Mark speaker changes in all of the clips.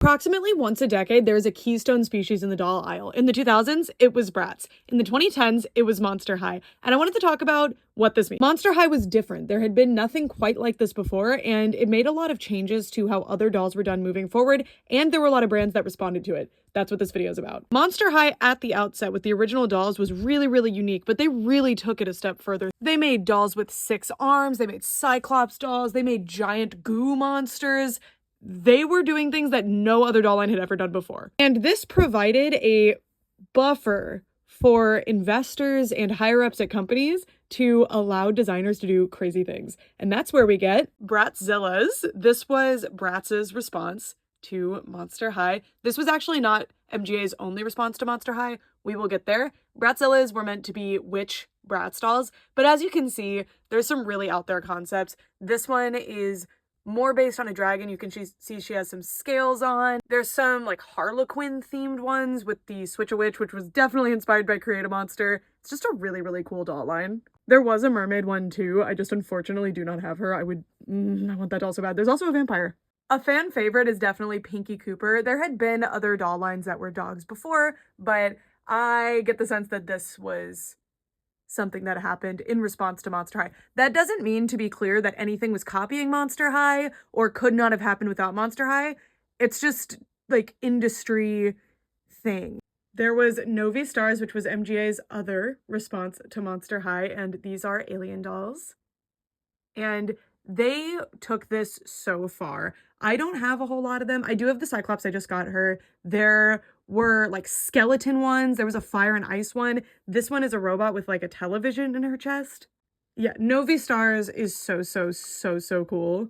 Speaker 1: Approximately once a decade, there is a keystone species in the doll aisle. In the 2000s, it was Bratz. In the 2010s, it was Monster High. And I wanted to talk about what this means. Monster High was different. There had been nothing quite like this before, and it made a lot of changes to how other dolls were done moving forward, and there were a lot of brands that responded to it. That's what this video is about. Monster High at the outset with the original dolls was really, really unique, but they really took it a step further. They made dolls with 6 arms, they made Cyclops dolls, they made giant goo monsters. They were doing things that no other doll line had ever done before. And this provided a buffer for investors and higher-ups at companies to allow designers to do crazy things. And that's where we get Bratzillas. This was Bratz's response to Monster High. This was actually not MGA's only response to Monster High. We will get there. Bratzillas were meant to be witch Bratz dolls, but as you can see, there's some really out there concepts. This one is more based on a dragon. You can see she has some scales on. There's some like Harlequin themed ones with the Switch-a-Witch, which was definitely inspired by Create-a-Monster. It's just a really, really cool doll line. There was a mermaid one too. I just unfortunately do not have her. I want that doll so bad. There's also a vampire. A fan favorite is definitely Pinky Cooper. There had been other doll lines that were dogs before, but I get the sense that this was something that happened in response to Monster High. That doesn't mean, to be clear, that anything was copying Monster High or could not have happened without Monster High. It's just like industry thing. There was Novi Stars, which was MGA's other response to Monster High, and these are alien dolls. And they took this so far. I don't have a whole lot of them. I do have the Cyclops. I just got her. There were like skeleton ones. There was a fire and ice one. This one is a robot with like a television in her chest. Yeah, Novi Stars is so cool.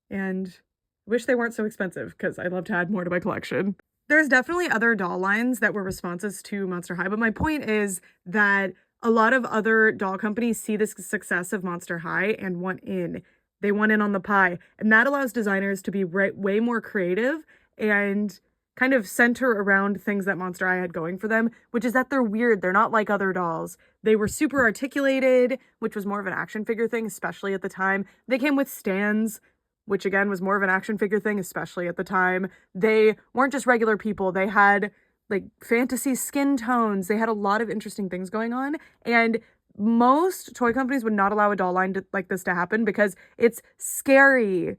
Speaker 1: And I wish they weren't so expensive because I'd love to add more to my collection. There's definitely other doll lines that were responses to Monster High, but my point is that a lot of other doll companies see the success of Monster High and want in. They want in on the pie. And that allows designers to be way more creative and kind of center around things that Monster High had going for them, which is that they're weird. They're not like other dolls. They were super articulated, which was more of an action figure thing, especially at the time. They came with stands, which again was more of an action figure thing, especially at the time. They weren't just regular people. They had like fantasy skin tones. They had a lot of interesting things going on. And most toy companies would not allow a doll line like this to happen because it's scary.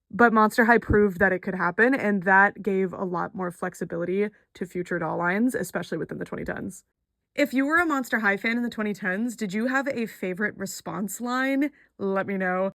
Speaker 1: But Monster High proved that it could happen, and that gave a lot more flexibility to future doll lines, especially within the 2010s. If you were a Monster High fan in the 2010s, did you have a favorite response line? Let me know.